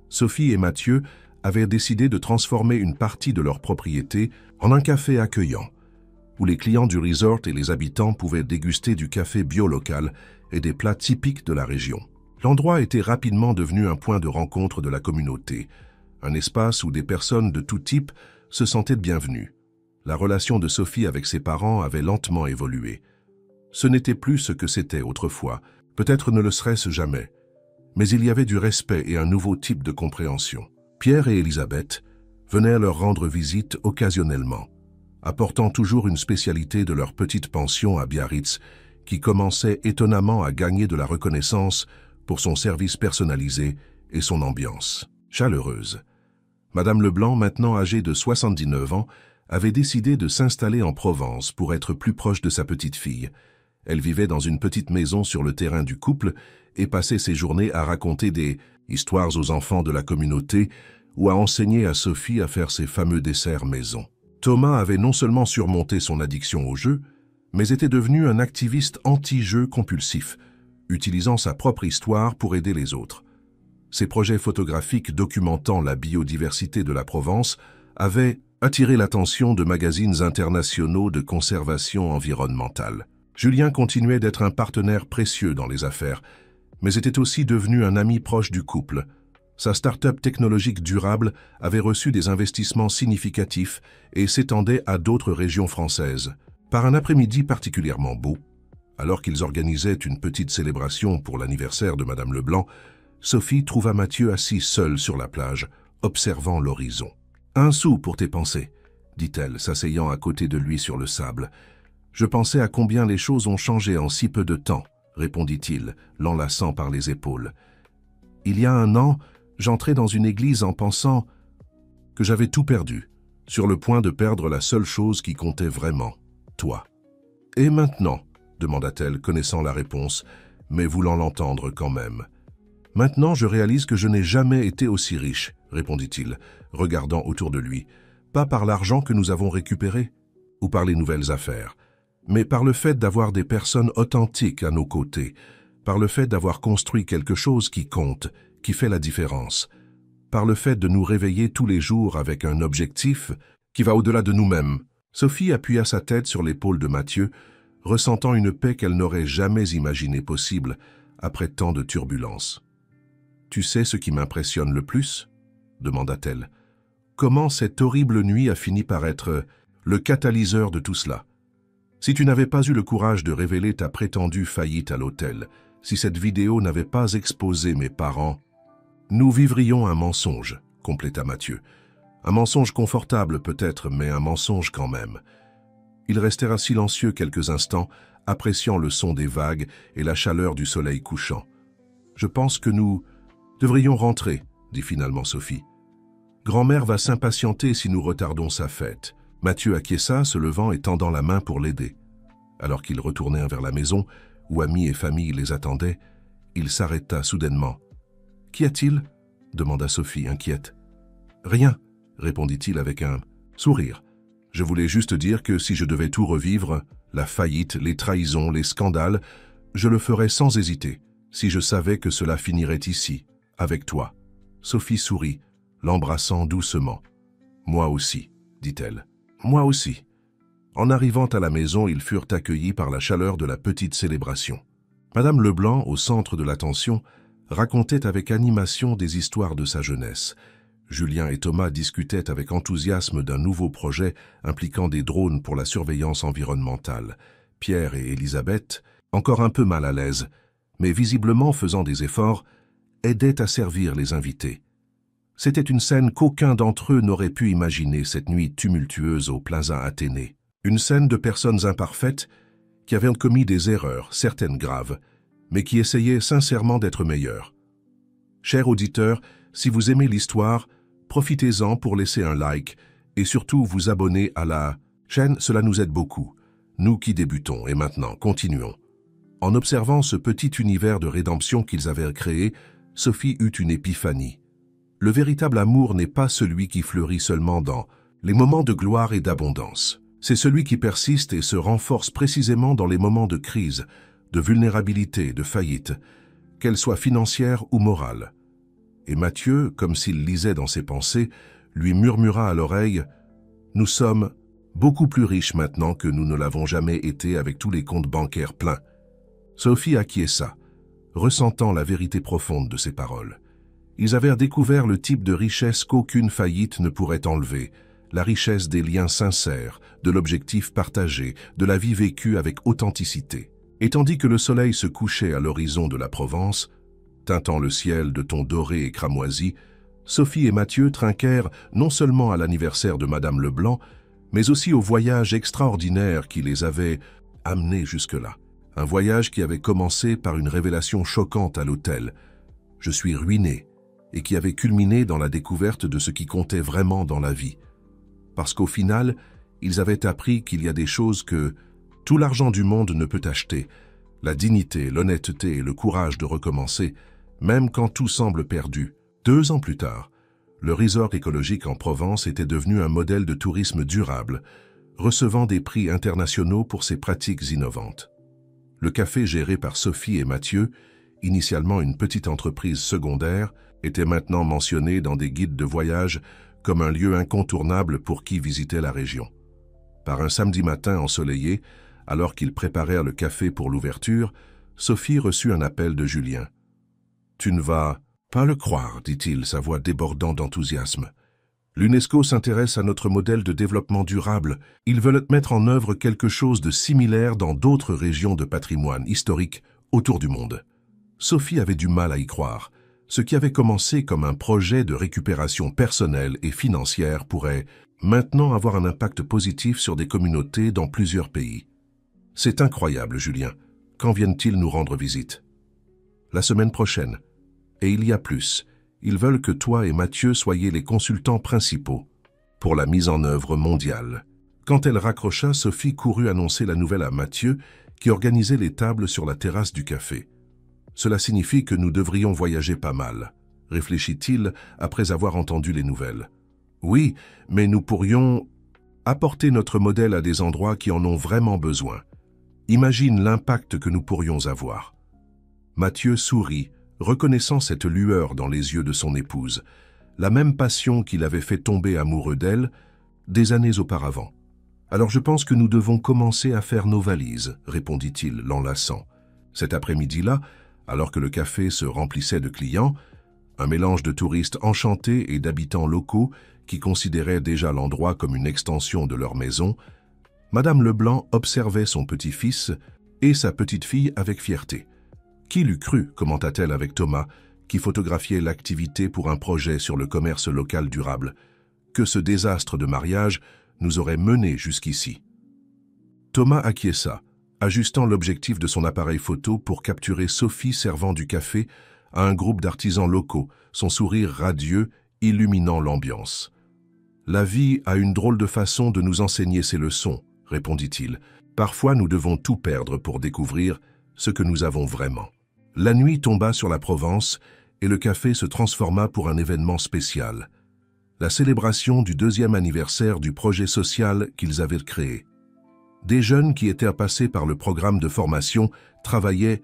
Sophie et Mathieu avaient décidé de transformer une partie de leur propriété en un café accueillant, où les clients du resort et les habitants pouvaient déguster du café bio local et des plats typiques de la région. L'endroit était rapidement devenu un point de rencontre de la communauté, un espace où des personnes de tout type se sentaient bienvenues. La relation de Sophie avec ses parents avait lentement évolué. Ce n'était plus ce que c'était autrefois, peut-être ne le serait-ce jamais, mais il y avait du respect et un nouveau type de compréhension. Pierre et Elisabeth venaient leur rendre visite occasionnellement, apportant toujours une spécialité de leur petite pension à Biarritz, qui commençait étonnamment à gagner de la reconnaissance pour son service personnalisé et son ambiance chaleureuse. Madame Leblanc, maintenant âgée de 79 ans, avait décidé de s'installer en Provence pour être plus proche de sa petite-fille. Elle vivait dans une petite maison sur le terrain du couple et passait ses journées à raconter des histoires aux enfants de la communauté ou à enseigner à Sophie à faire ses fameux desserts maison. Thomas avait non seulement surmonté son addiction au jeu, mais était devenu un activiste anti-jeu compulsif, utilisant sa propre histoire pour aider les autres. Ses projets photographiques documentant la biodiversité de la Provence avaient attiré l'attention de magazines internationaux de conservation environnementale. Julien continuait d'être un partenaire précieux dans les affaires, mais était aussi devenu un ami proche du couple. Sa start-up technologique durable avait reçu des investissements significatifs et s'étendait à d'autres régions françaises. Par un après-midi particulièrement beau, alors qu'ils organisaient une petite célébration pour l'anniversaire de Madame Leblanc, Sophie trouva Mathieu assis seul sur la plage, observant l'horizon. « 1 sou pour tes pensées, » dit-elle, s'asseyant à côté de lui sur le sable. « Je pensais à combien les choses ont changé en si peu de temps, » répondit-il, l'enlaçant par les épaules. « Il y a 1 an, j'entrais dans une église en pensant que j'avais tout perdu, sur le point de perdre la seule chose qui comptait vraiment, toi. »« Et maintenant ?» demanda-t-elle, connaissant la réponse, mais voulant l'entendre quand même. « Maintenant, je réalise que je n'ai jamais été aussi riche, » répondit-il, regardant autour de lui, « pas par l'argent que nous avons récupéré, ou par les nouvelles affaires, mais par le fait d'avoir des personnes authentiques à nos côtés, par le fait d'avoir construit quelque chose qui compte, qui fait la différence, par le fait de nous réveiller tous les jours avec un objectif qui va au-delà de nous-mêmes. Sophie appuya sa tête sur l'épaule de Mathieu, ressentant une paix qu'elle n'aurait jamais imaginée possible après tant de turbulences. « Tu sais ce qui m'impressionne le plus ?» demanda-t-elle. « Comment cette horrible nuit a fini par être le catalyseur de tout cela. Si tu n'avais pas eu le courage de révéler ta prétendue faillite à l'hôtel, si cette vidéo n'avait pas exposé mes parents, nous vivrions un mensonge, compléta Mathieu. Un mensonge confortable peut-être, mais un mensonge quand même. » Ils restèrent silencieux quelques instants, appréciant le son des vagues et la chaleur du soleil couchant. « Je pense que nous devrions rentrer, » dit finalement Sophie. « Grand-mère va s'impatienter si nous retardons sa fête. » Mathieu acquiesça, se levant et tendant la main pour l'aider. Alors qu'ils retournèrent vers la maison, où amis et famille les attendaient, il s'arrêta soudainement. « Qu'y a-t-il » demanda Sophie, inquiète. « Rien » répondit-il avec un sourire. « Je voulais juste dire que si je devais tout revivre, la faillite, les trahisons, les scandales, je le ferais sans hésiter, si je savais que cela finirait ici, avec toi. » Sophie sourit, l'embrassant doucement. « Moi aussi, » dit-elle. « Moi aussi. » En arrivant à la maison, ils furent accueillis par la chaleur de la petite célébration. Madame Leblanc, au centre de l'attention, racontait avec animation des histoires de sa jeunesse. Julien et Thomas discutaient avec enthousiasme d'un nouveau projet impliquant des drones pour la surveillance environnementale. Pierre et Élisabeth, encore un peu mal à l'aise, mais visiblement faisant des efforts, aidaient à servir les invités. C'était une scène qu'aucun d'entre eux n'aurait pu imaginer cette nuit tumultueuse au Plaza Athénée. Une scène de personnes imparfaites qui avaient commis des erreurs, certaines graves, mais qui essayaient sincèrement d'être meilleures. Chers auditeurs, si vous aimez l'histoire, profitez-en pour laisser un like et surtout vous abonner à la chaîne, cela nous aide beaucoup. Nous qui débutons, et maintenant, continuons. En observant ce petit univers de rédemption qu'ils avaient créé, Sophie eut une épiphanie. Le véritable amour n'est pas celui qui fleurit seulement dans les moments de gloire et d'abondance. C'est celui qui persiste et se renforce précisément dans les moments de crise, de vulnérabilité, de faillite, qu'elle soit financière ou morale. Et Mathieu, comme s'il lisait dans ses pensées, lui murmura à l'oreille « Nous sommes beaucoup plus riches maintenant que nous ne l'avons jamais été avec tous les comptes bancaires pleins. » Sophie acquiesça, ressentant la vérité profonde de ces paroles. Ils avaient découvert le type de richesse qu'aucune faillite ne pourrait enlever, la richesse des liens sincères, de l'objectif partagé, de la vie vécue avec authenticité. Et tandis que le soleil se couchait à l'horizon de la Provence, teintant le ciel de tons dorés et cramoisis, Sophie et Mathieu trinquèrent non seulement à l'anniversaire de Madame Leblanc, mais aussi au voyage extraordinaire qui les avait amenés jusque-là. Un voyage qui avait commencé par une révélation choquante à l'hôtel. « Je suis ruiné » et qui avait culminé dans la découverte de ce qui comptait vraiment dans la vie. Parce qu'au final, ils avaient appris qu'il y a des choses que tout l'argent du monde ne peut acheter, la dignité, l'honnêteté et le courage de recommencer, même quand tout semble perdu. 2 ans plus tard, le resort écologique en Provence était devenu un modèle de tourisme durable, recevant des prix internationaux pour ses pratiques innovantes. Le café géré par Sophie et Mathieu, initialement une petite entreprise secondaire, était maintenant mentionné dans des guides de voyage comme un lieu incontournable pour qui visitait la région. Par un samedi matin ensoleillé, alors qu'ils préparèrent le café pour l'ouverture, Sophie reçut un appel de Julien. « Tu ne vas pas le croire, dit-il, sa voix débordant d'enthousiasme. L'UNESCO s'intéresse à notre modèle de développement durable. Ils veulent mettre en œuvre quelque chose de similaire dans d'autres régions de patrimoine historique autour du monde. » Sophie avait du mal à y croire. Ce qui avait commencé comme un projet de récupération personnelle et financière pourrait maintenant avoir un impact positif sur des communautés dans plusieurs pays. « C'est incroyable, Julien. Quand viennent-ils nous rendre visite ?»« La semaine prochaine. Et il y a plus. Ils veulent que toi et Mathieu soyez les consultants principaux pour la mise en œuvre mondiale. » Quand elle raccrocha, Sophie courut annoncer la nouvelle à Mathieu, qui organisait les tables sur la terrasse du café. « Cela signifie que nous devrions voyager pas mal, » réfléchit-il après avoir entendu les nouvelles. « Oui, mais nous pourrions apporter notre modèle à des endroits qui en ont vraiment besoin. Imagine l'impact que nous pourrions avoir. » Mathieu sourit, reconnaissant cette lueur dans les yeux de son épouse, la même passion qui l'avait fait tomber amoureux d'elle des années auparavant. « Alors je pense que nous devons commencer à faire nos valises, » répondit-il, l'enlaçant. Cet après-midi-là, alors que le café se remplissait de clients, un mélange de touristes enchantés et d'habitants locaux qui considéraient déjà l'endroit comme une extension de leur maison, Madame Leblanc observait son petit-fils et sa petite-fille avec fierté. Qui l'eût cru, commenta-t-elle avec Thomas, qui photographiait l'activité pour un projet sur le commerce local durable, que ce désastre de mariage nous aurait menés jusqu'ici. Thomas acquiesça, ajustant l'objectif de son appareil photo pour capturer Sophie servant du café à un groupe d'artisans locaux, son sourire radieux illuminant l'ambiance. « La vie a une drôle de façon de nous enseigner ses leçons, » répondit-il. « Parfois nous devons tout perdre pour découvrir ce que nous avons vraiment. » La nuit tomba sur la Provence et le café se transforma pour un événement spécial. La célébration du 2e anniversaire du projet social qu'ils avaient créé. Des jeunes qui étaient passés par le programme de formation travaillaient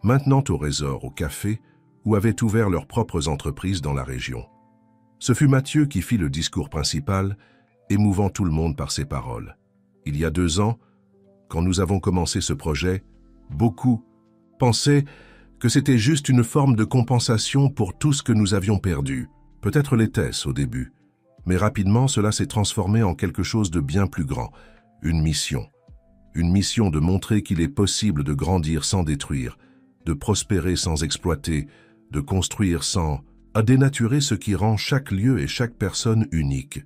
maintenant au Résort, au café, ou avaient ouvert leurs propres entreprises dans la région. Ce fut Mathieu qui fit le discours principal, émouvant tout le monde par ses paroles. Il y a 2 ans, quand nous avons commencé ce projet, beaucoup pensaient que c'était juste une forme de compensation pour tout ce que nous avions perdu. Peut-être l'était-ce au début, mais rapidement cela s'est transformé en quelque chose de bien plus grand, une mission. Une mission de montrer qu'il est possible de grandir sans détruire, de prospérer sans exploiter, de construire sans dénaturer ce qui rend chaque lieu et chaque personne unique.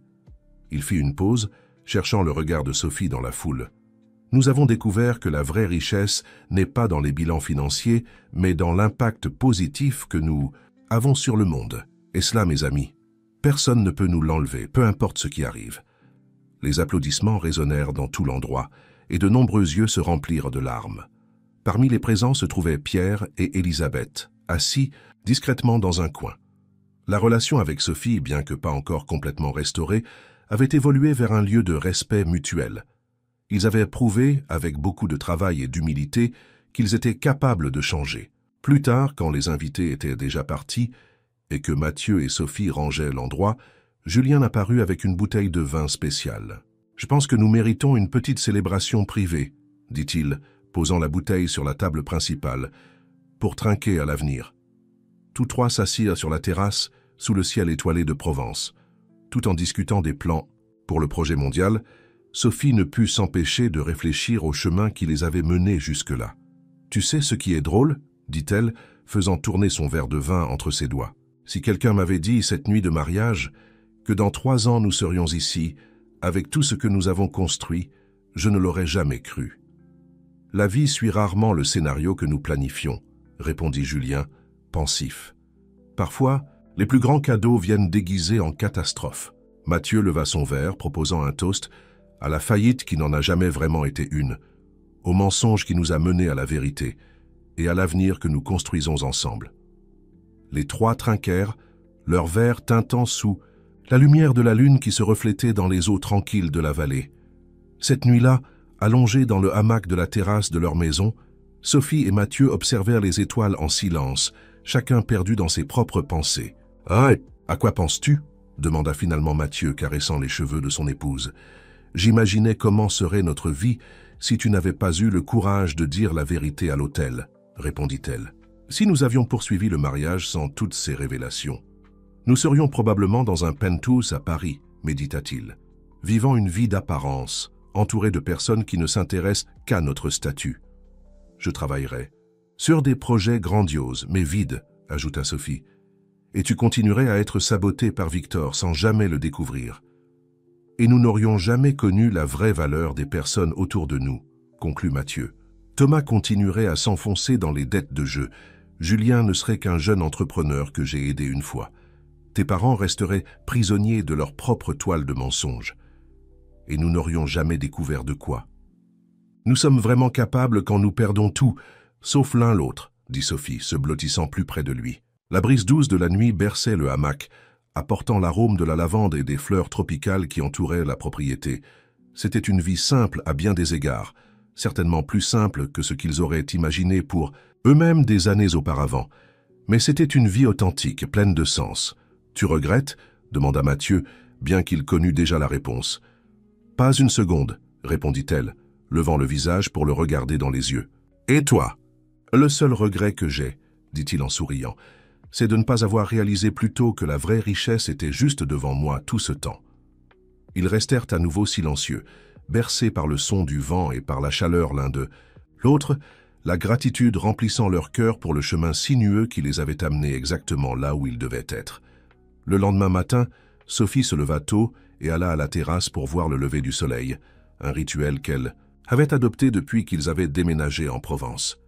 Il fit une pause, cherchant le regard de Sophie dans la foule. Nous avons découvert que la vraie richesse n'est pas dans les bilans financiers, mais dans l'impact positif que nous avons sur le monde. Et cela, mes amis, personne ne peut nous l'enlever, peu importe ce qui arrive. Les applaudissements résonnèrent dans tout l'endroit, et de nombreux yeux se remplirent de larmes. Parmi les présents se trouvaient Pierre et Élisabeth, assis discrètement dans un coin. La relation avec Sophie, bien que pas encore complètement restaurée, avait évolué vers un lieu de respect mutuel. Ils avaient prouvé, avec beaucoup de travail et d'humilité, qu'ils étaient capables de changer. Plus tard, quand les invités étaient déjà partis, et que Mathieu et Sophie rangeaient l'endroit, Julien apparut avec une bouteille de vin spécial. « Je pense que nous méritons une petite célébration privée, » dit-il, posant la bouteille sur la table principale, pour trinquer à l'avenir. Tous 3 s'assirent sur la terrasse, sous le ciel étoilé de Provence. Tout en discutant des plans pour le projet mondial, Sophie ne put s'empêcher de réfléchir au chemin qui les avait menés jusque-là. « Tu sais ce qui est drôle ?» dit-elle, faisant tourner son verre de vin entre ses doigts. « Si quelqu'un m'avait dit, cette nuit de mariage, que dans 3 ans nous serions ici, avec tout ce que nous avons construit, je ne l'aurais jamais cru. » « La vie suit rarement le scénario que nous planifions, » répondit Julien, pensif. « Parfois, les plus grands cadeaux viennent déguisés en catastrophes. » Mathieu leva son verre, proposant un toast à la faillite qui n'en a jamais vraiment été une, au mensonge qui nous a menés à la vérité et à l'avenir que nous construisons ensemble. Les 3 trinquèrent, leurs verres tintant sous la lumière de la lune qui se reflétait dans les eaux tranquilles de la vallée. Cette nuit-là, allongés dans le hamac de la terrasse de leur maison, Sophie et Mathieu observèrent les étoiles en silence, chacun perdu dans ses propres pensées. « Ah, à quoi penses-tu » demanda finalement Mathieu, caressant les cheveux de son épouse. « J'imaginais comment serait notre vie si tu n'avais pas eu le courage de dire la vérité à l'hôtel, » répondit-elle. « Si nous avions poursuivi le mariage sans toutes ces révélations, nous serions probablement dans un penthouse à Paris, médita-t-il, vivant une vie d'apparence, entouré de personnes qui ne s'intéressent qu'à notre statut. Je travaillerai sur des projets grandioses, mais vides, ajouta Sophie, et tu continuerais à être saboté par Victor sans jamais le découvrir. Et nous n'aurions jamais connu la vraie valeur des personnes autour de nous, conclut Mathieu. Thomas continuerait à s'enfoncer dans les dettes de jeu. Julien ne serait qu'un jeune entrepreneur que j'ai aidé une fois. Tes parents resteraient prisonniers de leur propre toile de mensonges. Et nous n'aurions jamais découvert de quoi. Nous sommes vraiment capables quand nous perdons tout, sauf l'un l'autre, dit Sophie, se blottissant plus près de lui. La brise douce de la nuit berçait le hamac, apportant l'arôme de la lavande et des fleurs tropicales qui entouraient la propriété. C'était une vie simple à bien des égards, certainement plus simple que ce qu'ils auraient imaginé pour eux-mêmes des années auparavant. Mais c'était une vie authentique, pleine de sens. « Tu regrettes ?» demanda Mathieu, bien qu'il connût déjà la réponse. « Pas une seconde », répondit-elle, levant le visage pour le regarder dans les yeux. « Et toi ?»« Le seul regret que j'ai, » dit-il en souriant, « c'est de ne pas avoir réalisé plus tôt que la vraie richesse était juste devant moi tout ce temps. » Ils restèrent à nouveau silencieux, bercés par le son du vent et par la chaleur l'un d'eux. L'autre, la gratitude remplissant leur cœur pour le chemin sinueux qui les avait amenés exactement là où ils devaient être. Le lendemain matin, Sophie se leva tôt et alla à la terrasse pour voir le lever du soleil, un rituel qu'elle avait adopté depuis qu'ils avaient déménagé en Provence.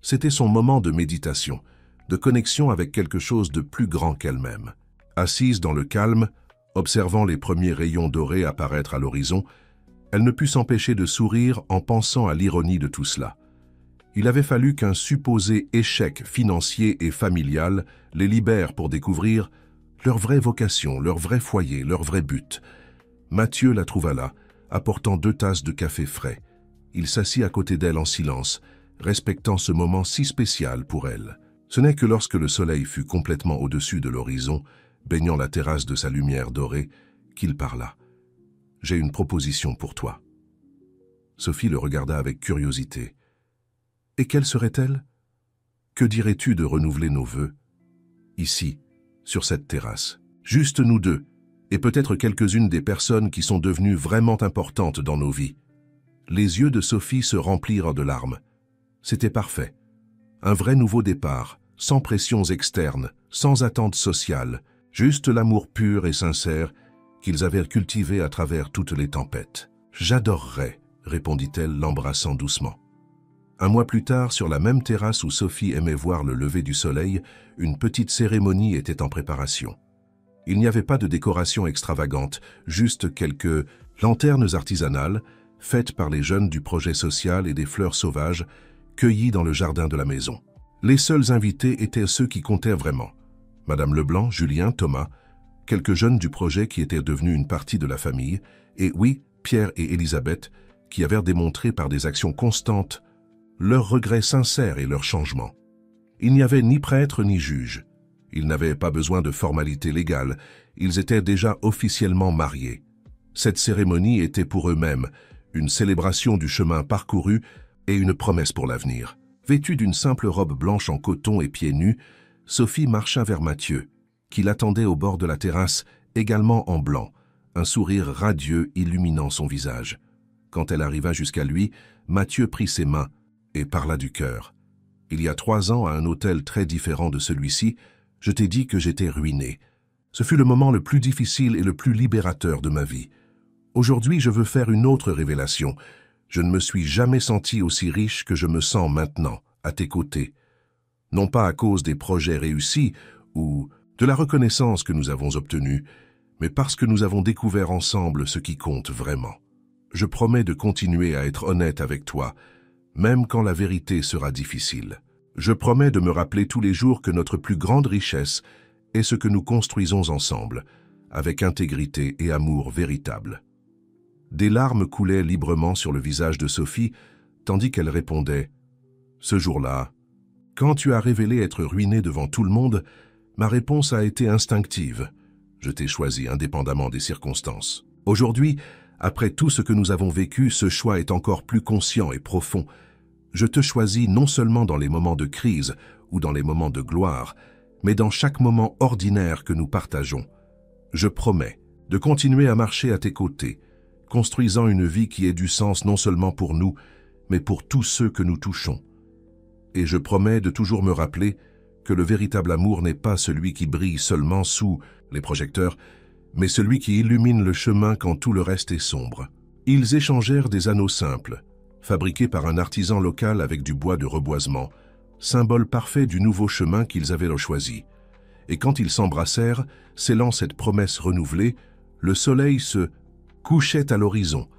C'était son moment de méditation, de connexion avec quelque chose de plus grand qu'elle-même. Assise dans le calme, observant les premiers rayons dorés apparaître à l'horizon, elle ne put s'empêcher de sourire en pensant à l'ironie de tout cela. Il avait fallu qu'un supposé échec financier et familial les libère pour découvrir leur vraie vocation, leur vrai foyer, leur vrai but. Mathieu la trouva là, apportant 2 tasses de café frais. Il s'assit à côté d'elle en silence, respectant ce moment si spécial pour elle. Ce n'est que lorsque le soleil fut complètement au-dessus de l'horizon, baignant la terrasse de sa lumière dorée, qu'il parla. « J'ai une proposition pour toi. » Sophie le regarda avec curiosité. « Et quelle serait-elle ? Que dirais-tu de renouveler nos vœux ? Ici, sur cette terrasse. Juste nous deux, et peut-être quelques-unes des personnes qui sont devenues vraiment importantes dans nos vies. » Les yeux de Sophie se remplirent de larmes. C'était parfait. Un vrai nouveau départ, sans pressions externes, sans attentes sociales, juste l'amour pur et sincère qu'ils avaient cultivé à travers toutes les tempêtes. « J'adorerais », répondit-elle, l'embrassant doucement. Un mois plus tard, sur la même terrasse où Sophie aimait voir le lever du soleil, une petite cérémonie était en préparation. Il n'y avait pas de décoration extravagante, juste quelques lanternes artisanales, faites par les jeunes du projet social et des fleurs sauvages, cueillies dans le jardin de la maison. Les seuls invités étaient ceux qui comptaient vraiment. Madame Leblanc, Julien, Thomas, quelques jeunes du projet qui étaient devenus une partie de la famille, et oui, Pierre et Élisabeth, qui avaient démontré par des actions constantes leur regret sincère et leur changement. Il n'y avait ni prêtre ni juge. Ils n'avaient pas besoin de formalités légales, ils étaient déjà officiellement mariés. Cette cérémonie était pour eux-mêmes une célébration du chemin parcouru et une promesse pour l'avenir. Vêtue d'une simple robe blanche en coton et pieds nus, Sophie marcha vers Mathieu, qui l'attendait au bord de la terrasse, également en blanc, un sourire radieux illuminant son visage. Quand elle arriva jusqu'à lui, Mathieu prit ses mains et parla du cœur. « Il y a 3 ans, à un hôtel très différent de celui-ci, je t'ai dit que j'étais ruiné. Ce fut le moment le plus difficile et le plus libérateur de ma vie. Aujourd'hui, je veux faire une autre révélation. Je ne me suis jamais senti aussi riche que je me sens maintenant, à tes côtés. Non pas à cause des projets réussis ou de la reconnaissance que nous avons obtenue, mais parce que nous avons découvert ensemble ce qui compte vraiment. Je promets de continuer à être honnête avec toi, même quand la vérité sera difficile. Je promets de me rappeler tous les jours que notre plus grande richesse est ce que nous construisons ensemble, avec intégrité et amour véritable. » Des larmes coulaient librement sur le visage de Sophie, tandis qu'elle répondait « Ce jour-là, quand tu as révélé être ruiné devant tout le monde, ma réponse a été instinctive. Je t'ai choisi indépendamment des circonstances. Aujourd'hui, après tout ce que nous avons vécu, ce choix est encore plus conscient et profond. Je te choisis non seulement dans les moments de crise ou dans les moments de gloire, mais dans chaque moment ordinaire que nous partageons. Je promets de continuer à marcher à tes côtés, construisant une vie qui ait du sens non seulement pour nous, mais pour tous ceux que nous touchons. Et je promets de toujours me rappeler que le véritable amour n'est pas celui qui brille seulement sous les projecteurs, mais celui qui illumine le chemin quand tout le reste est sombre. » Ils échangèrent des anneaux simples, fabriqués par un artisan local avec du bois de reboisement, symbole parfait du nouveau chemin qu'ils avaient choisi. Et quand ils s'embrassèrent, scellant cette promesse renouvelée, le soleil se couchait à l'horizon,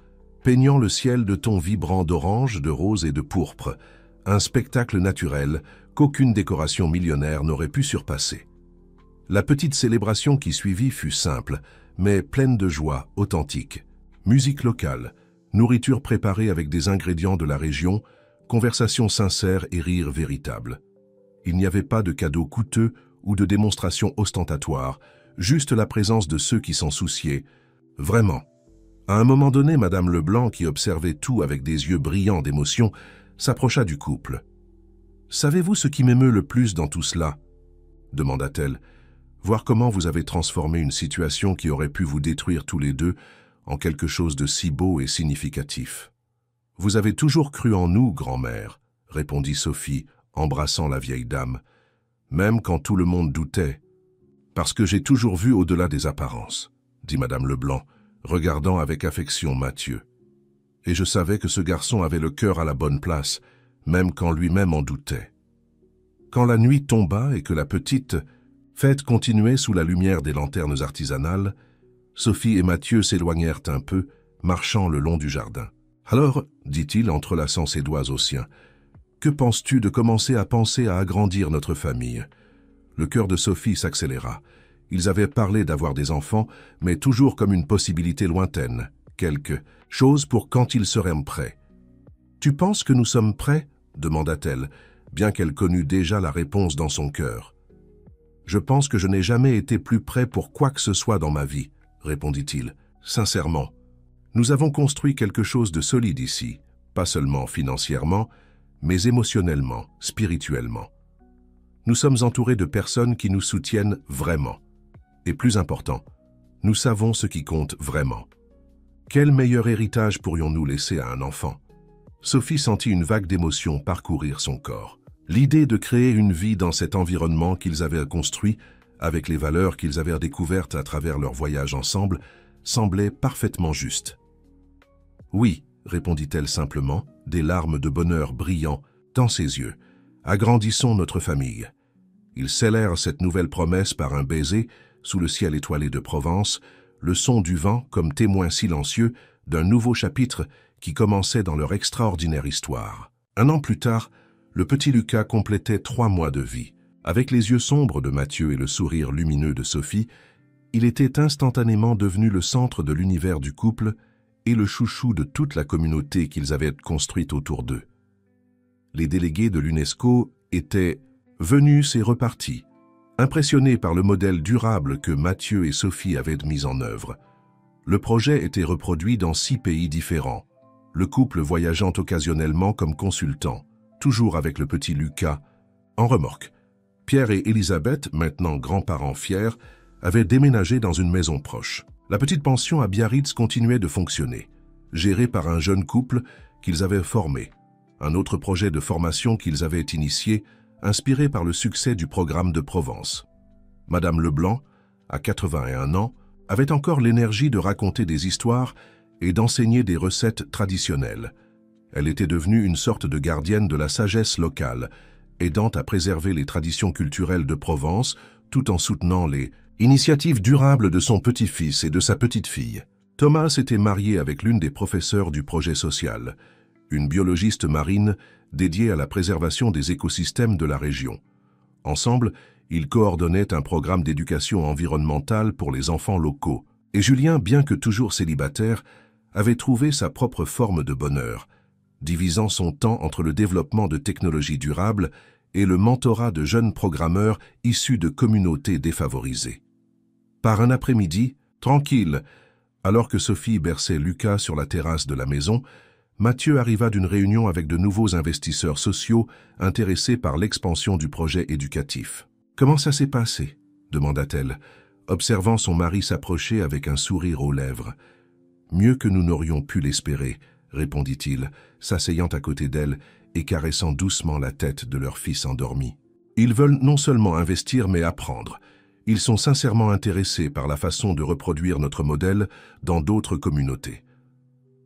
peignant le ciel de tons vibrants d'orange, de rose et de pourpre, un spectacle naturel qu'aucune décoration millionnaire n'aurait pu surpasser. La petite célébration qui suivit fut simple, mais pleine de joie, authentique. Musique locale, Nourriture préparée avec des ingrédients de la région, conversation sincère et rire véritable. Il n'y avait pas de cadeaux coûteux ou de démonstrations ostentatoires, juste la présence de ceux qui s'en souciaient. Vraiment. À un moment donné, Madame Leblanc, qui observait tout avec des yeux brillants d'émotion, s'approcha du couple. « Savez-vous ce qui m'émeut le plus dans tout cela ?» demanda-t-elle. « Voir comment vous avez transformé une situation qui aurait pu vous détruire tous les deux en quelque chose de si beau et significatif. »« Vous avez toujours cru en nous, grand-mère, » répondit Sophie, embrassant la vieille dame, « même quand tout le monde doutait. »« Parce que j'ai toujours vu au-delà des apparences, » dit Madame Leblanc, regardant avec affection Mathieu. « Et je savais que ce garçon avait le cœur à la bonne place, même quand lui-même en doutait. » Quand la nuit tomba et que la petite fête continuait sous la lumière des lanternes artisanales, Sophie et Mathieu s'éloignèrent un peu, marchant le long du jardin. « Alors, dit-il, entrelaçant ses doigts aux siens, que penses-tu de commencer à penser à agrandir notre famille ?» Le cœur de Sophie s'accéléra. Ils avaient parlé d'avoir des enfants, mais toujours comme une possibilité lointaine, quelque chose pour quand ils seraient prêts. « Tu penses que nous sommes prêts ?» demanda-t-elle, bien qu'elle connût déjà la réponse dans son cœur. « Je pense que je n'ai jamais été plus prêt pour quoi que ce soit dans ma vie, » répondit-il. « Sincèrement, nous avons construit quelque chose de solide ici, pas seulement financièrement, mais émotionnellement, spirituellement. Nous sommes entourés de personnes qui nous soutiennent vraiment. Et plus important, nous savons ce qui compte vraiment. Quel meilleur héritage pourrions-nous laisser à un enfant ?» Sophie sentit une vague d'émotion parcourir son corps. L'idée de créer une vie dans cet environnement qu'ils avaient construit, avec les valeurs qu'ils avaient découvertes à travers leur voyage ensemble, semblait parfaitement juste. « Oui, » répondit-elle simplement, des larmes de bonheur brillant dans ses yeux. « Agrandissons notre famille. » Ils scellèrent cette nouvelle promesse par un baiser, sous le ciel étoilé de Provence, le son du vent comme témoin silencieux d'un nouveau chapitre qui commençait dans leur extraordinaire histoire. 1 an plus tard, le petit Lucas complétait 3 mois de vie. Avec les yeux sombres de Mathieu et le sourire lumineux de Sophie, il était instantanément devenu le centre de l'univers du couple et le chouchou de toute la communauté qu'ils avaient construite autour d'eux. Les délégués de l'UNESCO étaient venus et repartis, impressionnés par le modèle durable que Mathieu et Sophie avaient mis en œuvre. Le projet était reproduit dans 6 pays différents, le couple voyageant occasionnellement comme consultant, toujours avec le petit Lucas, en remorque. Pierre et Elisabeth, maintenant grands-parents fiers, avaient déménagé dans une maison proche. La petite pension à Biarritz continuait de fonctionner, gérée par un jeune couple qu'ils avaient formé, un autre projet de formation qu'ils avaient initié, inspiré par le succès du programme de Provence. Madame Leblanc, à 81 ans, avait encore l'énergie de raconter des histoires et d'enseigner des recettes traditionnelles. Elle était devenue une sorte de gardienne de la sagesse locale, aidant à préserver les traditions culturelles de Provence tout en soutenant les initiatives durables de son petit-fils et de sa petite-fille. Thomas était marié avec l'une des professeurs du projet social, une biologiste marine dédiée à la préservation des écosystèmes de la région. Ensemble, ils coordonnaient un programme d'éducation environnementale pour les enfants locaux. Et Julien, bien que toujours célibataire, avait trouvé sa propre forme de bonheur, divisant son temps entre le développement de technologies durables et le mentorat de jeunes programmeurs issus de communautés défavorisées. Par un après-midi, tranquille, alors que Sophie berçait Lucas sur la terrasse de la maison, Mathieu arriva d'une réunion avec de nouveaux investisseurs sociaux intéressés par l'expansion du projet éducatif. « Comment ça s'est passé ?» demanda-t-elle, observant son mari s'approcher avec un sourire aux lèvres. « Mieux que nous n'aurions pu l'espérer, » répondit-il, s'asseyant à côté d'elle et caressant doucement la tête de leur fils endormi. « Ils veulent non seulement investir mais apprendre. Ils sont sincèrement intéressés par la façon de reproduire notre modèle dans d'autres communautés. »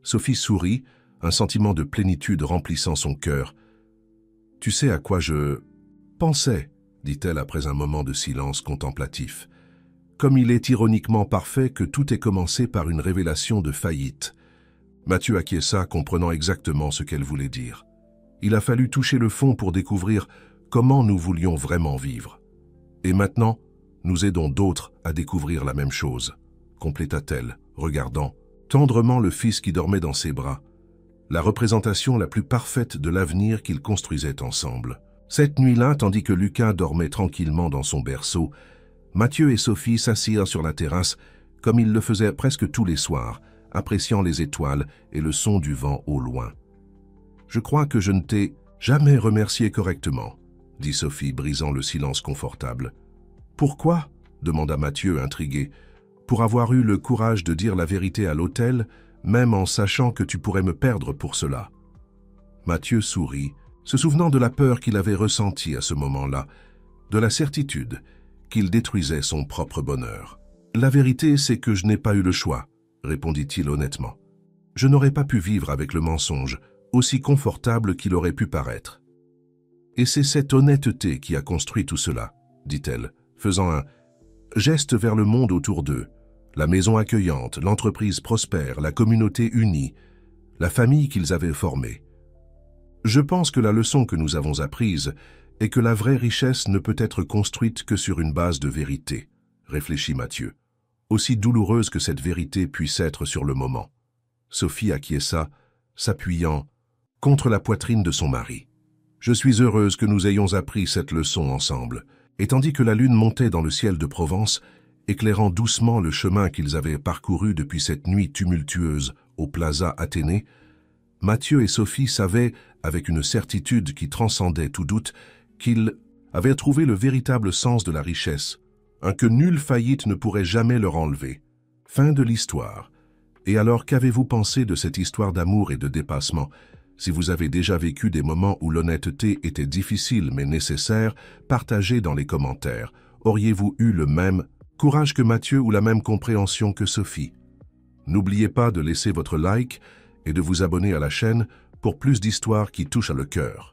Sophie sourit, un sentiment de plénitude remplissant son cœur. « Tu sais à quoi je pensais ?» dit-elle après un moment de silence contemplatif. « Comme il est ironiquement parfait que tout ait commencé par une révélation de faillite. » Mathieu acquiesça, comprenant exactement ce qu'elle voulait dire. Il a fallu toucher le fond pour découvrir comment nous voulions vraiment vivre. Et maintenant, nous aidons d'autres à découvrir la même chose, compléta-t-elle, regardant tendrement le fils qui dormait dans ses bras, la représentation la plus parfaite de l'avenir qu'ils construisaient ensemble. Cette nuit-là, tandis que Lucas dormait tranquillement dans son berceau, Mathieu et Sophie s'assirent sur la terrasse comme ils le faisaient presque tous les soirs, appréciant les étoiles et le son du vent au loin. « Je crois que je ne t'ai jamais remercié correctement, » dit Sophie, brisant le silence confortable. « Pourquoi ?» demanda Mathieu, intrigué. « Pour avoir eu le courage de dire la vérité à l'hôtel, même en sachant que tu pourrais me perdre pour cela. » Mathieu sourit, se souvenant de la peur qu'il avait ressentie à ce moment-là, de la certitude qu'il détruisait son propre bonheur. « La vérité, c'est que je n'ai pas eu le choix, » répondit-il honnêtement. « Je n'aurais pas pu vivre avec le mensonge, aussi confortable qu'il aurait pu paraître. » « Et c'est cette honnêteté qui a construit tout cela, » dit-elle, faisant un geste vers le monde autour d'eux. La maison accueillante, l'entreprise prospère, la communauté unie, la famille qu'ils avaient formée. Je pense que la leçon que nous avons apprise est que la vraie richesse ne peut être construite que sur une base de vérité, réfléchit Mathieu, aussi douloureuse que cette vérité puisse être sur le moment. Sophie acquiesça, s'appuyant contre la poitrine de son mari. Je suis heureuse que nous ayons appris cette leçon ensemble. Et tandis que la lune montait dans le ciel de Provence, éclairant doucement le chemin qu'ils avaient parcouru depuis cette nuit tumultueuse au Plaza Athénée, Mathieu et Sophie savaient, avec une certitude qui transcendait tout doute, qu'ils avaient trouvé le véritable sens de la richesse, un que nulle faillite ne pourrait jamais leur enlever. Fin de l'histoire. Et alors, qu'avez-vous pensé de cette histoire d'amour et de dépassement ? Si vous avez déjà vécu des moments où l'honnêteté était difficile mais nécessaire, partagez dans les commentaires. Auriez-vous eu le même courage que Mathieu ou la même compréhension que Sophie? N'oubliez pas de laisser votre like et de vous abonner à la chaîne pour plus d'histoires qui touchent à le cœur.